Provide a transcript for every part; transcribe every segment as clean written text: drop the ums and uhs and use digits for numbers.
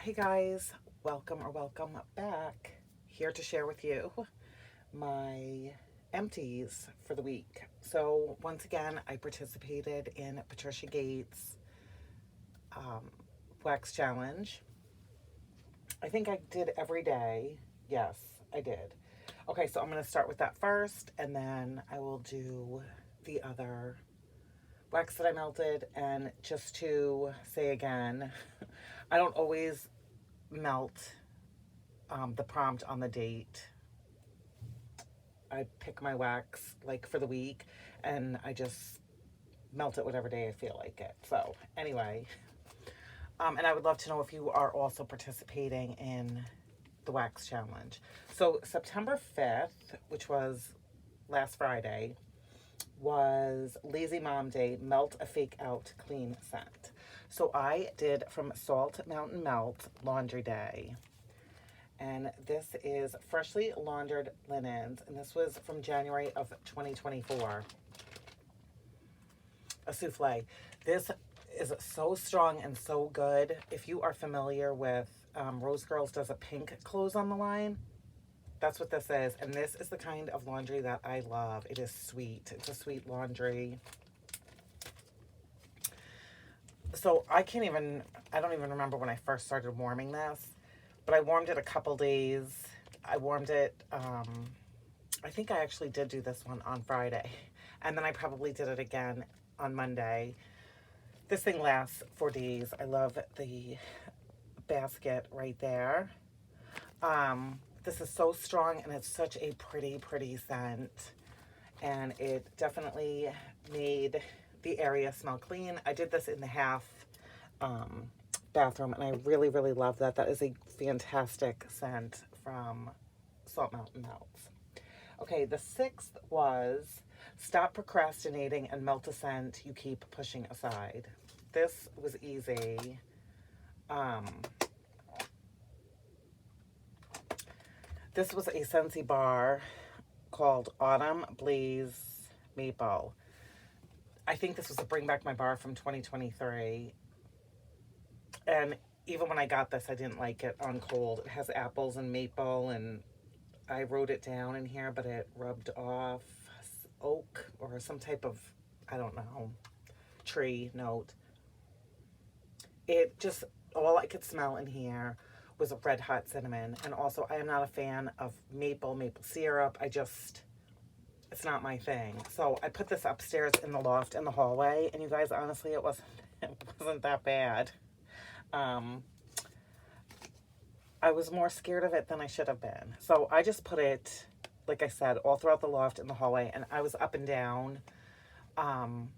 Hey guys, welcome back. Here to share with you my empties for the week. So, once again, I participated in Patricia Gates' um, wax challenge. I think I did every day. Yes, I did. Okay, so I'm going to start with that first, and then I will do the other wax that I melted. And just to say again, I don't always melt the prompt on the date. I pick my wax like for the week and I just melt it whatever day I feel like it. So, anyway, and I would love to know if you are also participating in the wax challenge. So, September 5th, which was last Friday, was Lazy Mom Day Melt a Fake Out Clean Scent. So, I did from Salt Mountain Melt Laundry Day. And this is freshly laundered linens, and this was from January of 2024. A souffle. This is so strong and so good. If you are familiar with Rose Girls does a pink clothes on the line, that's what this is. And this is the kind of laundry that I love. It is sweet. It's a sweet laundry. So I don't even remember when I first started warming this, but I warmed it a couple days. I warmed it, I think I actually did do this one on Friday. And then I probably did it again on Monday. This thing lasts for days. I love the basket right there. This is so strong and it's such a pretty, pretty scent. And it definitely made the area smell clean. I did this in the half bathroom and I really, really love that. That is a fantastic scent from Salt Mountain Melts. Okay, the 6th was Stop Procrastinating and Melt a Scent You Keep Pushing Aside. This was easy. This was a Scentsy bar called Autumn Blaze Maple. I think this was a Bring Back My Bar from 2023. And even when I got this, I didn't like it on cold. It has apples and maple, and I wrote it down in here, but it rubbed off oak or some type of, I don't know, tree note. It just, all I could smell in here was a red hot cinnamon. And also, I am not a fan of maple syrup. It's not my thing. So I put this upstairs in the loft in the hallway, and you guys, honestly, it wasn't that bad. I was more scared of it than I should have been. So I just put it, like I said, all throughout the loft in the hallway, and I was up and down. And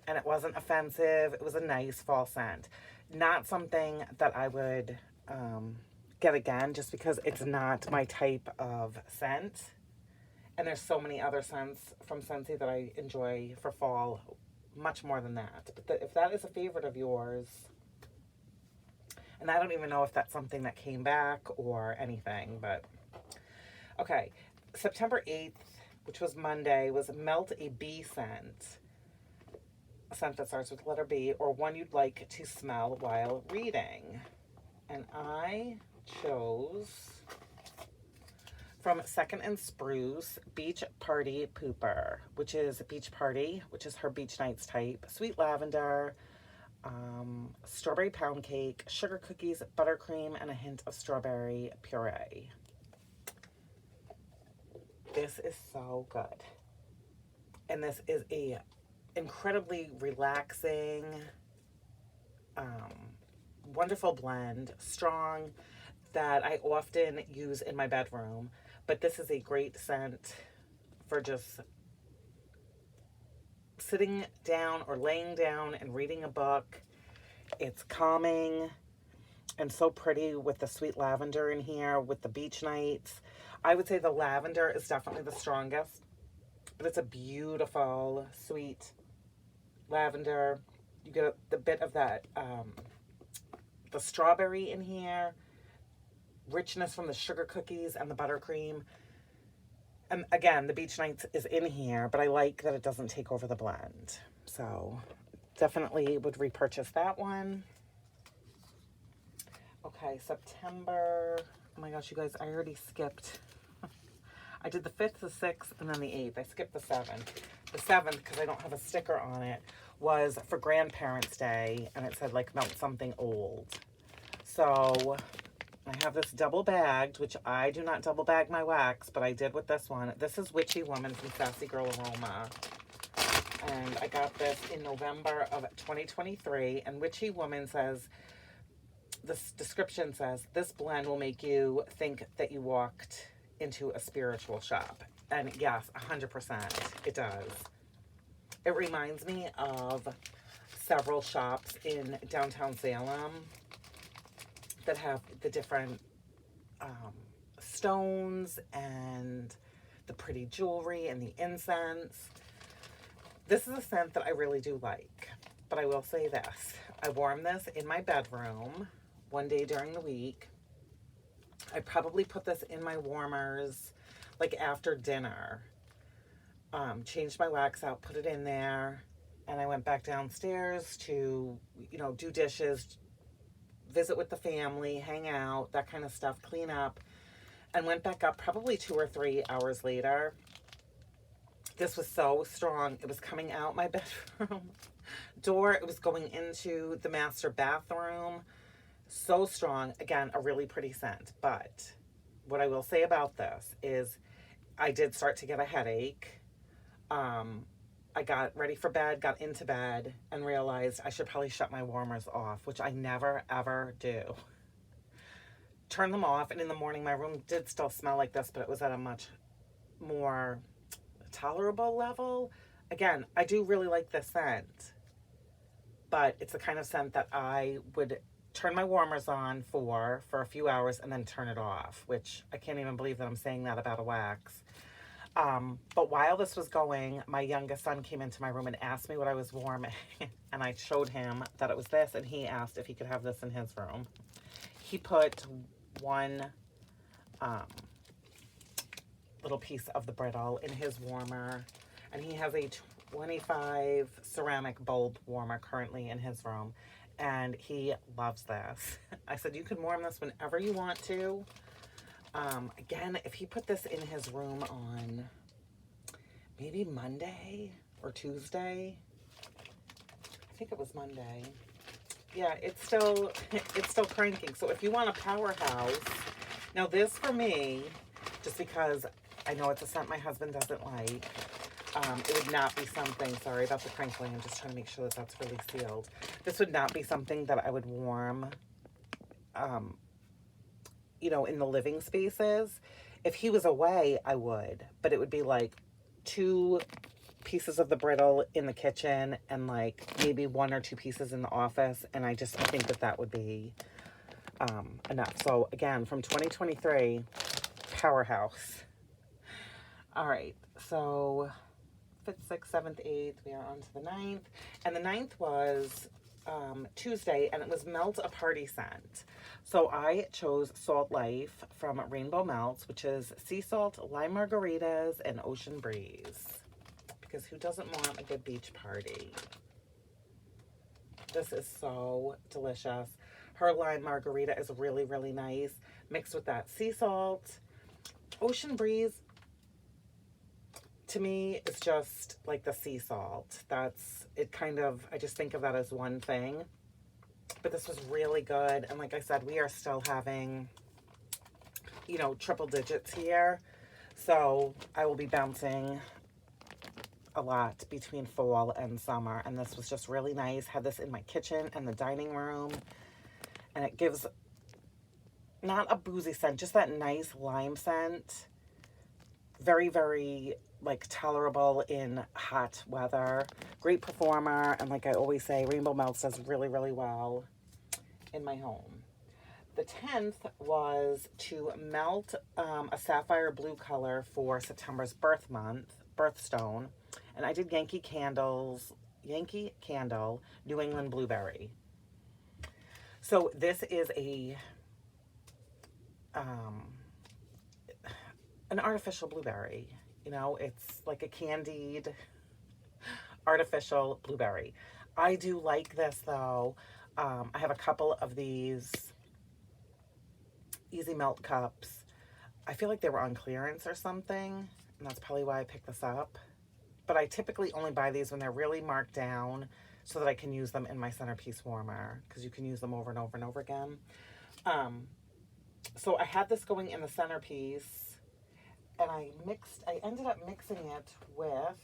it wasn't offensive. It was a nice fall scent. Not something that I would get again, just because it's not my type of scent. And there's so many other scents from Scentsy that I enjoy for fall much more than that. But if that is a favorite of yours, and I don't even know if that's something that came back or anything, but okay. September 8th, which was Monday, was Melt a Bee Scent. A scent that starts with the letter B, or one you'd like to smell while reading. And I chose from Second and Spruce, Beach Party Pooper, which is Beach Party, which is her Beach Nights type. Sweet lavender, strawberry pound cake, sugar cookies, buttercream, and a hint of strawberry puree. This is so good. And this is a incredibly relaxing, wonderful blend, strong, that I often use in my bedroom. But this is a great scent for just sitting down or laying down and reading a book. It's calming and so pretty with the sweet lavender in here with the beach nights. I would say the lavender is definitely the strongest, but it's a beautiful, sweet lavender. You get the bit of that, the strawberry in here, richness from the sugar cookies and the buttercream. And again, the Beach Nights is in here, but I like that it doesn't take over the blend. So definitely would repurchase that one. Okay, by September. Oh my gosh, you guys, I already skipped. I did the 5th, the 6th, and then the 8th. I skipped the 7th. The 7th, because I don't have a sticker on it, was for Grandparents' Day, and it said, like, melt something old. So I have this double bagged, which I do not double bag my wax, but I did with this one. This is Witchy Woman from Sassy Girl Aroma. And I got this in November of 2023. And Witchy Woman says, this description says, this blend will make you think that you walked into a spiritual shop. And yes, 100%, it does. It reminds me of several shops in downtown Salem that have the different stones and the pretty jewelry and the incense. This is a scent that I really do like, but I will say this. I warm this in my bedroom one day during the week. I probably put this in my warmers like after dinner. Changed my wax out, put it in there, and I went back downstairs to, you know, do dishes, visit with the family, hang out, that kind of stuff, clean up, and went back up probably 2 or 3 hours later. This was so strong. It was coming out my bedroom door. It was going into the master bathroom. So strong. Again, a really pretty scent. But what I will say about this is I did start to get a headache. I got ready for bed, got into bed, and realized I should probably shut my warmers off, which I never, ever do. Turn them off, and in the morning, my room did still smell like this, but it was at a much more tolerable level. Again, I do really like this scent, but it's the kind of scent that I would turn my warmers on for a few hours and then turn it off, which I can't even believe that I'm saying that about a wax. But while this was going, my youngest son came into my room and asked me what I was warming, and I showed him that it was this, and he asked if he could have this in his room. He put one little piece of the brittle in his warmer, and he has a 25 ceramic bulb warmer currently in his room, and he loves this. I said, you can warm this whenever you want to. Again, if he put this in his room on maybe Monday or Tuesday, I think it was Monday. Yeah, it's still cranking. So if you want a powerhouse, now this for me, just because I know it's a scent my husband doesn't like, it would not be something, sorry about the crinkling, I'm just trying to make sure that that's really sealed. This would not be something that I would warm, you know, in the living spaces. If he was away, I would, but it would be like 2 pieces of the brittle in the kitchen and like maybe 1 or 2 pieces in the office. And I think that that would be enough. So again, from 2023, powerhouse. All right, so 5th, 6th, 7th, 8th, we are on to the 9th. And the 9th was Tuesday, and it was Melt a Party Scent. So I chose Salt Life from Rainbow Melts, which is sea salt, lime margaritas, and ocean breeze. Because who doesn't want a good beach party? This is so delicious. Her lime margarita is really, really nice, mixed with that sea salt. Ocean breeze, to me, it's just like the sea salt. That's it, kind of, I just think of that as one thing. But this was really good. And like I said, we are still having, you know, triple digits here. So I will be bouncing a lot between fall and summer. And this was just really nice. Had this in my kitchen and the dining room. And it gives not a boozy scent, just that nice lime scent. Very, very like tolerable in hot weather. Great performer, and like I always say, Rainbow Melts does really, really well in my home. The 10th was to melt a sapphire blue color for September's birth month, birthstone, and I did Yankee Candle, New England Blueberry. So this is an artificial blueberry. You know, it's like a candied artificial blueberry. I do like this though. I have a couple of these Easy Melt cups. I feel like they were on clearance or something, and that's probably why I picked this up. But I typically only buy these when they're really marked down so that I can use them in my centerpiece warmer, because you can use them over and over and over again. So I had this going in the centerpiece, and I ended up mixing it with,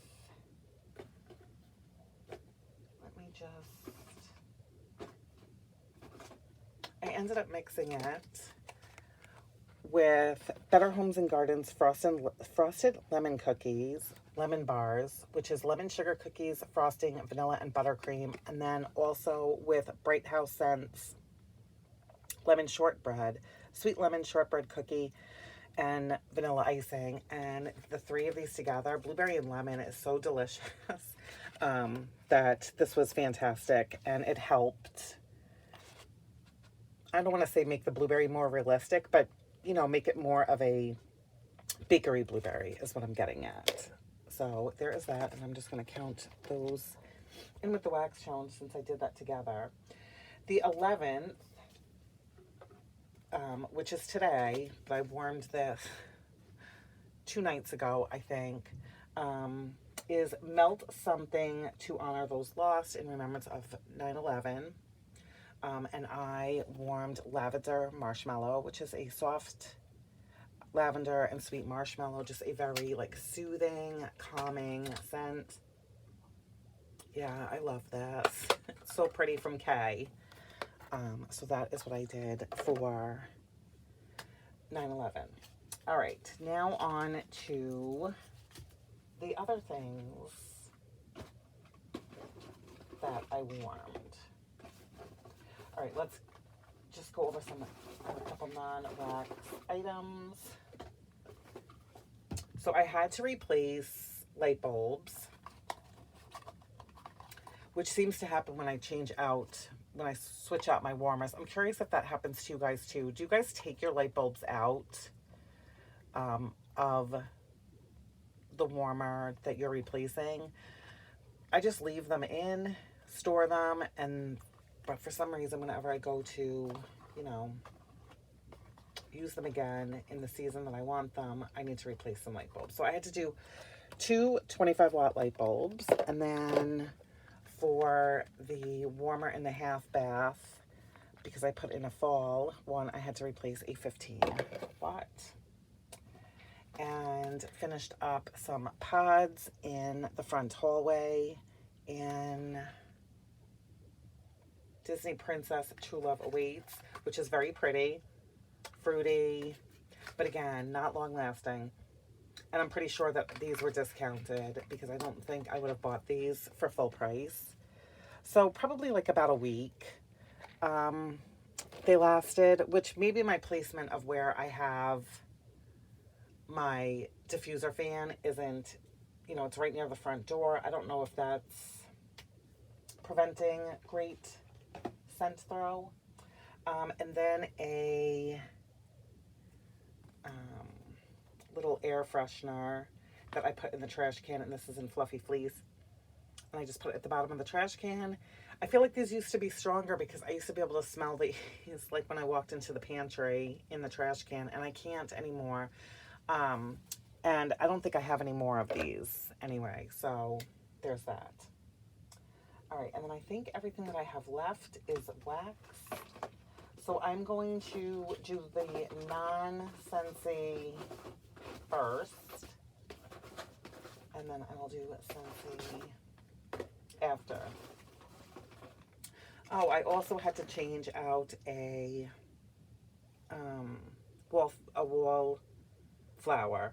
I ended up mixing it with Better Homes and Gardens frosted lemon cookies, lemon bars, which is lemon sugar cookies, frosting, vanilla, and buttercream. And then also with Bright House Scents lemon shortbread, sweet lemon shortbread cookie, and vanilla icing. And the three of these together, blueberry and lemon, is so delicious that this was fantastic. And it helped, I don't want to say make the blueberry more realistic, but, you know, make it more of a bakery blueberry is what I'm getting at. So there is that, and I'm just going to count those in with the wax challenge since I did that together. The 11th, which is today, but I warmed this 2 nights ago, I think, is Melt Something to honor those lost in remembrance of 9/11. And I warmed Lavender Marshmallow, which is a soft lavender and sweet marshmallow, just a very like soothing, calming scent. Yeah, I love this. It's so pretty, from Kay. So that is what I did for 9/11. All right, now on to the other things that I warmed. All right, let's just go over a couple non-wax items. So I had to replace light bulbs, which seems to happen when I when I switch out my warmers. I'm curious if that happens to you guys too. Do you guys take your light bulbs out of the warmer that you're replacing? I just leave them in, store them, but for some reason, whenever I go to, you know, use them again in the season that I want them, I need to replace some light bulbs. So I had to do 2 25-watt light bulbs, and then for the warmer in the half bath, because I put in a fall one, I had to replace a 15-watt. And finished up some pods in the front hallway in Disney Princess True Love Awaits, which is very pretty, fruity, but again, not long lasting. And I'm pretty sure that these were discounted because I don't think I would have bought these for full price. So probably like about a week. They lasted, which maybe my placement of where I have my diffuser fan isn't, you know, it's right near the front door. I don't know if that's preventing great scent throw. And then a little air freshener that I put in the trash can, and this is in Fluffy Fleece. And I just put it at the bottom of the trash can. I feel like these used to be stronger because I used to be able to smell these like when I walked into the pantry in the trash can, and I can't anymore. And I don't think I have any more of these anyway, so there's that. All right, and then I think everything that I have left is wax. So I'm going to do the non-Scentsy first, and then I'll do Scentsy after. Oh, I also had to change out a wall flower.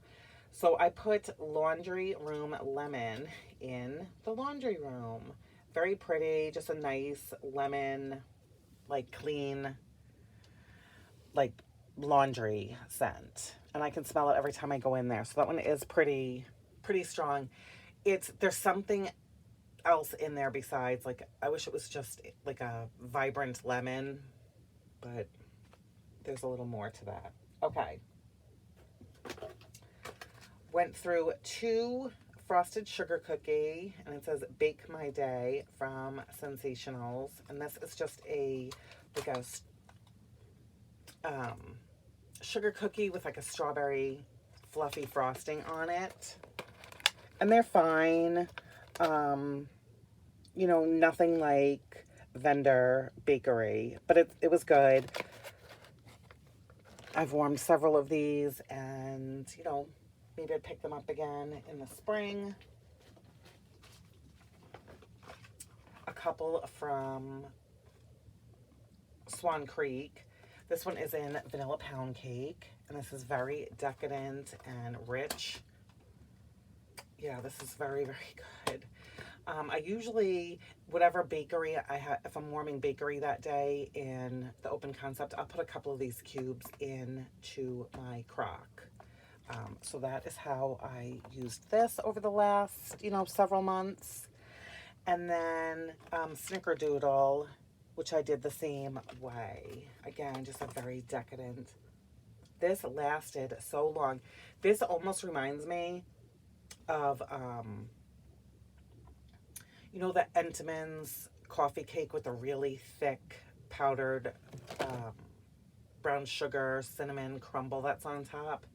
So I put Laundry Room Lemon in the laundry room. Very pretty, just a nice lemon, like clean, like laundry scent. And I can smell it every time I go in there. So that one is pretty strong. There's something else in there besides, like, I wish it was just like a vibrant lemon, but there's a little more to that. Okay. Went through 2 frosted sugar cookie, and it says Bake My Day from Sensationals. And this is just a sugar cookie with like a strawberry fluffy frosting on it. And they're fine. You know, nothing like vendor bakery, but it was good. I've warmed several of these, and, you know, maybe I'd pick them up again in the spring. A couple from Swan Creek. This one is in vanilla pound cake, and this is very decadent and rich. Yeah, this is very, very good. I usually, whatever bakery I have, if I'm warming bakery that day in the open concept, I'll put a couple of these cubes into my crock. So that is how I used this over the last, you know, several months. And then Snickerdoodle, which I did the same way. Again, just a very decadent. This lasted so long. This almost reminds me of, you know, the Entenmann's coffee cake with a really thick powdered brown sugar cinnamon crumble that's on top.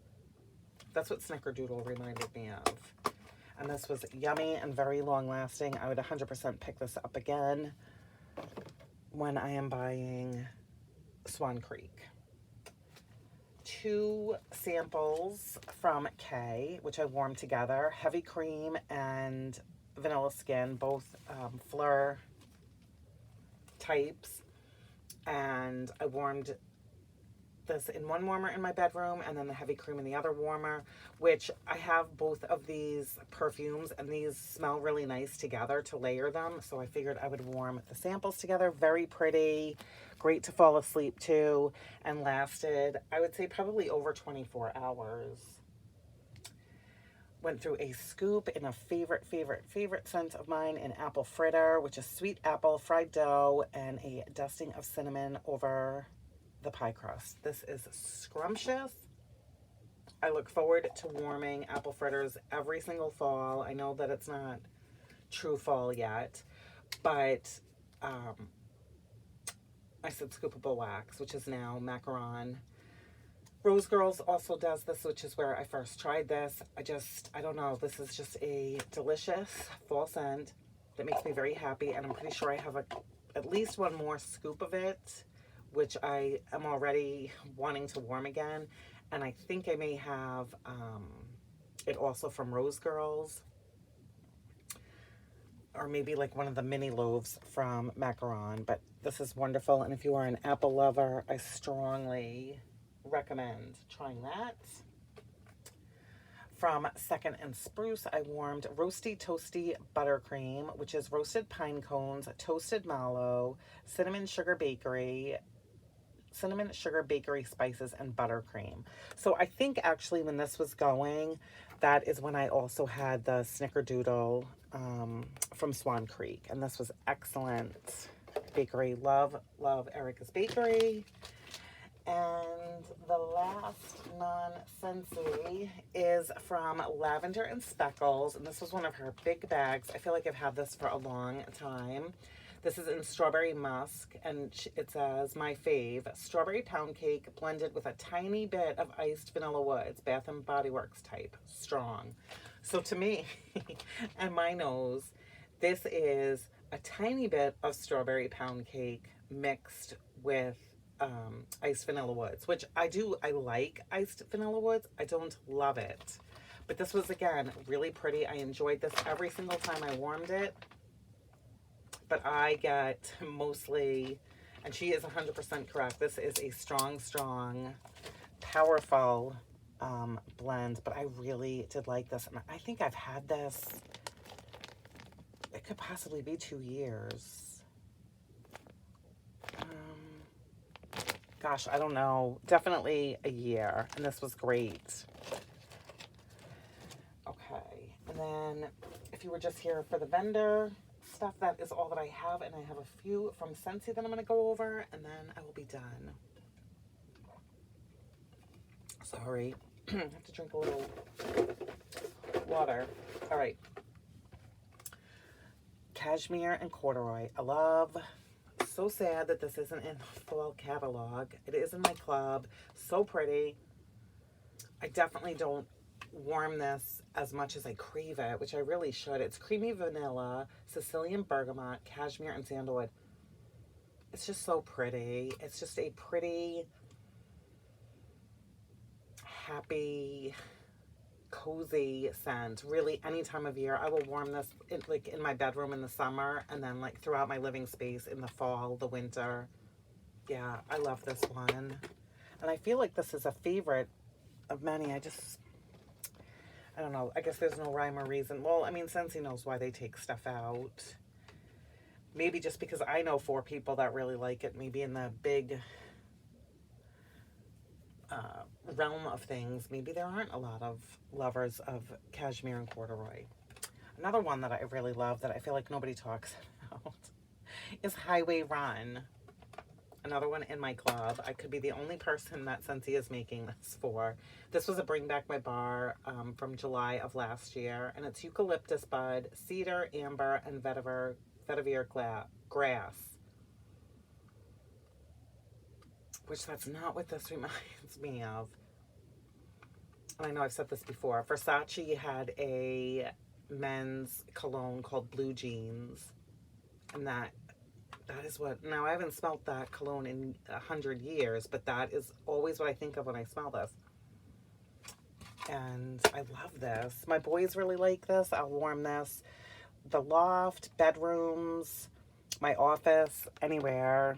That's what Snickerdoodle reminded me of. And this was yummy and very long lasting. I would 100% pick this up again when I am buying Swan Creek. 2 samples from Kay, which I warmed together. Heavy cream and vanilla skin, both Fleur types. And I warmed this in one warmer in my bedroom, and then the heavy cream in the other warmer, which I have both of these perfumes, and these smell really nice together to layer them. So I figured I would warm the samples together. Very pretty, great to fall asleep to, and lasted, I would say, probably over 24 hours. Went through a scoop in a favorite scent of mine in apple fritter, which is sweet apple, fried dough, and a dusting of cinnamon over the pie crust. This is scrumptious. I look forward to warming apple fritters every single fall. I know that it's not true fall yet, but I said scoopable wax, which is now macaron. Rose Girls also does this, which is where I first tried this. I don't know, this is just a delicious fall scent that makes me very happy, and I'm pretty sure I have at least one more scoop of it, which I am already wanting to warm again. And I think I may have it also from Rose Girls, or maybe like one of the mini loaves from Macaron. But this is wonderful, and if you are an apple lover, I strongly recommend trying that. From Second and Spruce, I warmed Roasty Toasty Buttercream, which is roasted pine cones, toasted mallow, cinnamon sugar bakery spices, and buttercream. So I think actually when this was going, that is when I also had the Snickerdoodle from Swan Creek, and this was excellent bakery. Love Erica's Bakery. And the last non-Scentsy is from Lavender and Speckles, and this was one of her big bags. I feel like I've had this for a long time. This is in Strawberry Musk, and it says, my fave, strawberry pound cake blended with a tiny bit of iced vanilla woods, Bath & Body Works type, strong. So to me, and my nose, this is a tiny bit of strawberry pound cake mixed with iced vanilla woods, which I like iced vanilla woods. I don't love it. But this was, again, really pretty. I enjoyed this every single time I warmed it. But I get mostly, and she is 100% correct, this is a strong, powerful blend. But I really did like this. And I think I've had this, it could possibly be 2 years. Gosh, I don't know. Definitely a year. And this was great. Okay. And then if you were just here for the vendor stuff, that is all that I have. And I have a few from Scentsy that I'm going to go over. And then I will be done. Sorry. I have to drink a little water. All right. Cashmere and corduroy. I love so sad that this isn't in the fall catalog. It is in my club. So pretty. I definitely don't warm this as much as I crave it, which I really should. It's creamy vanilla, Sicilian bergamot, cashmere, and sandalwood. It's just so pretty. It's just a pretty, happy, cozy scent. Really, any time of year. I will warm this like in my bedroom in the summer, and then like throughout my living space in the fall, the winter. Yeah, I love this one. And I feel like this is a favorite of many. I don't know. I guess there's no rhyme or reason. Well, I mean, Scentsy knows why they take stuff out. Maybe just because I know 4 people that really like it. Maybe in the big realm of things, maybe there aren't a lot of lovers of cashmere and corduroy. Another one that I really love that I feel like nobody talks about is Highway Run. Another one in my club. I could be the only person that Scentsy is making this for. This was a Bring Back My Bar from July of last year. And it's eucalyptus bud, cedar, amber, and vetiver grass. Which that's not what this reminds me of. And I know I've said this before. Versace had a men's cologne called Blue Jeans. And that is what, now I haven't smelled that cologne in 100 years, but that is always what I think of when I smell this. And I love this. My boys really like this. I'll warm this. The loft, bedrooms, my office, anywhere.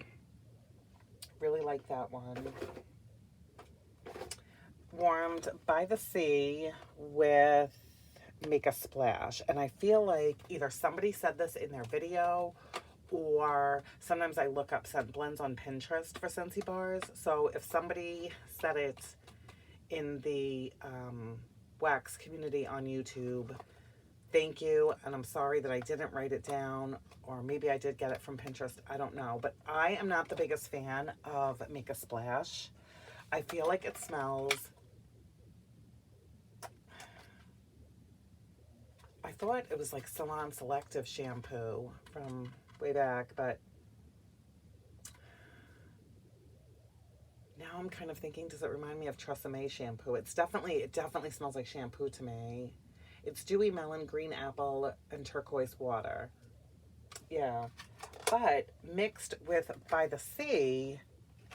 Really like that one. Warmed by the sea with Make a Splash. And I feel like either somebody said this in their video, or sometimes I look up scent blends on Pinterest for Scentsy bars. So if somebody said it in the wax community on YouTube, thank you. And I'm sorry that I didn't write it down, or maybe I did get it from Pinterest. I don't know. But I am not the biggest fan of Make a Splash. I feel like it smells... I thought it was like Salon Selective shampoo from way back, but now I'm kind of thinking, does it remind me of Tresemme shampoo? It definitely smells like shampoo to me. It's dewy melon, green apple, and turquoise water. Yeah, but mixed with By the Sea,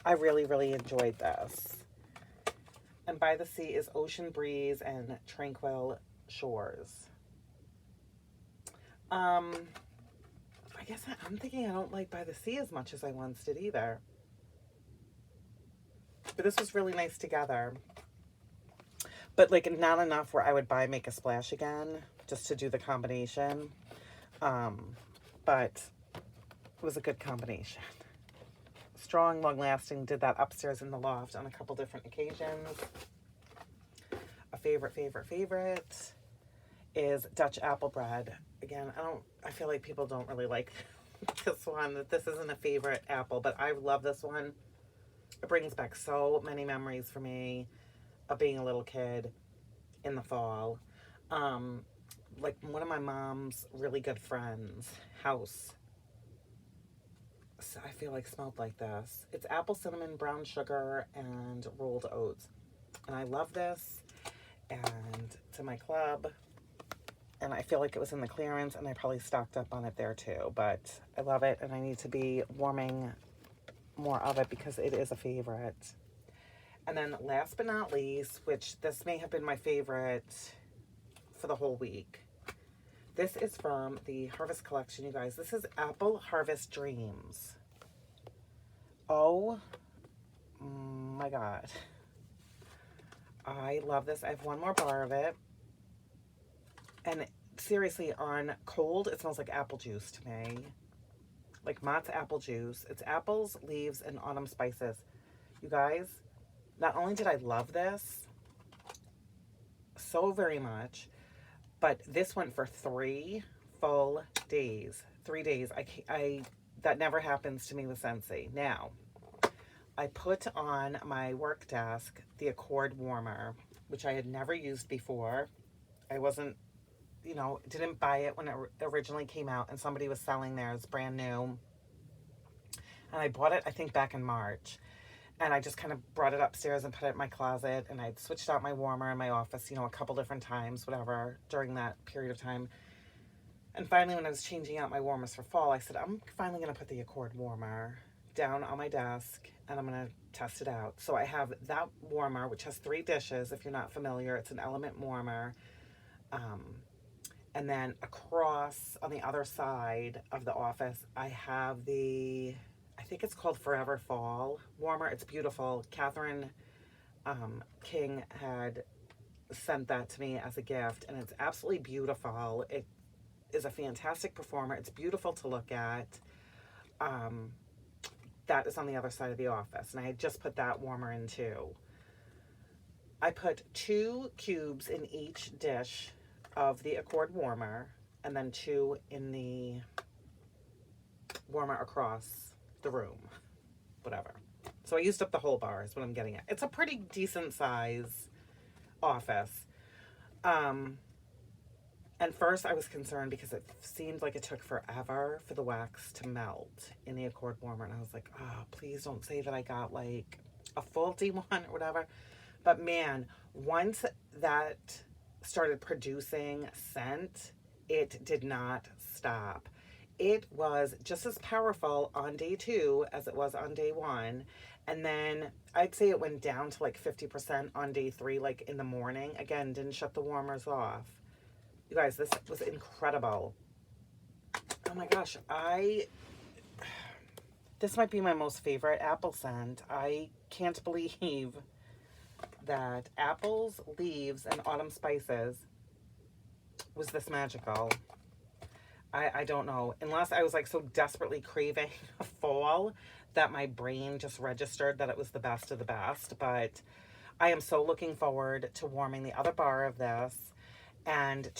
I really, really enjoyed this. And By the Sea is Ocean Breeze and Tranquil Shores. I guess I'm thinking I don't like By the Sea as much as I once did either. But this was really nice together. But like not enough where I would buy Make a Splash again just to do the combination. But it was a good combination. Strong, long lasting. Did that upstairs in the loft on a couple different occasions. A favorite is Dutch Apple Bread. Again, I feel like people don't really like this one. This isn't a favorite apple, but I love this one. It brings back so many memories for me of being a little kid in the fall. Like one of my mom's really good friends' house, so I feel like smelled like this. It's apple, cinnamon, brown sugar, and rolled oats. And I love this. And to my club. And I feel like it was in the clearance, and I probably stocked up on it there too. But I love it, and I need to be warming more of it because it is a favorite. And then last but not least, which this may have been my favorite for the whole week. This is from the Harvest Collection, you guys. This is Apple Harvest Dreams. Oh my God. I love this. I have one more bar of it. And seriously, on cold, it smells like apple juice to me. Like Mott's apple juice. It's apples, leaves, and autumn spices. You guys, not only did I love this so very much, but this went for 3 full days. 3 days. That never happens to me with Scentsy. Now, I put on my work desk the Accord warmer, which I had never used before. I wasn't, didn't buy it when it originally came out, and somebody was selling theirs brand new. And I bought it, I think, back in March. And I just kind of brought it upstairs and put it in my closet. And I'd switched out my warmer in my office, you know, a couple different times, whatever, during that period of time. And finally, when I was changing out my warmers for fall, I said, I'm finally going to put the Accord warmer down on my desk and I'm going to test it out. So I have that warmer, which has 3 dishes. If you're not familiar, it's an element warmer. Um, and then across on the other side of the office, I have I think it's called Forever Fall warmer. It's beautiful. Catherine King had sent that to me as a gift, and it's absolutely beautiful. It is a fantastic performer. It's beautiful to look at. Um, that is on the other side of the office, and I had just put that warmer in too. I put 2 cubes in each dish of the Accord warmer, and then 2 in the warmer across the room, whatever. So I used up the whole bar is what I'm getting at. It's a pretty decent size office. And first I was concerned because it seemed like it took forever for the wax to melt in the Accord warmer. And I was like, oh, please don't say that I got like a faulty one or whatever. But man, once that started producing scent, it did not stop. It was just as powerful on day 2 as it was on day 1. And then I'd say it went down to like 50% on day 3, like in the morning. Again, didn't shut the warmers off. You guys, this was incredible. Oh my gosh, this might be my most favorite apple scent. I can't believe that apples, leaves, and autumn spices was this magical. I don't know. Unless I was like so desperately craving fall that my brain just registered that it was the best of the best. But I am so looking forward to warming the other bar of this and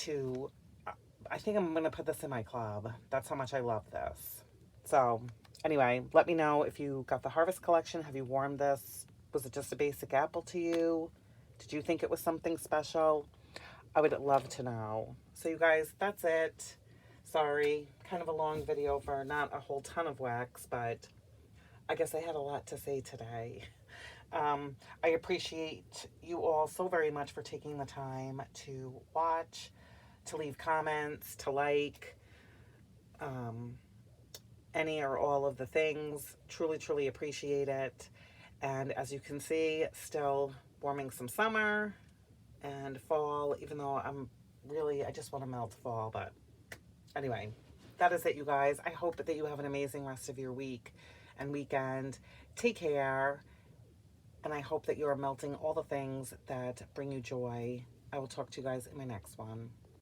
I think I'm going to put this in my club. That's how much I love this. So anyway, let me know if you got the Harvest Collection. Have you warmed this? Was it just a basic apple to you? Did you think it was something special? I would love to know. So you guys, that's it. Sorry, kind of a long video for not a whole ton of wax, but I guess I had a lot to say today. I appreciate you all so very much for taking the time to watch, to leave comments, to like, any or all of the things. Truly, truly appreciate it. And as you can see, still warming some summer and fall, even though I just want to melt fall. But anyway, that is it, you guys. I hope that you have an amazing rest of your week and weekend. Take care. And I hope that you are melting all the things that bring you joy. I will talk to you guys in my next one.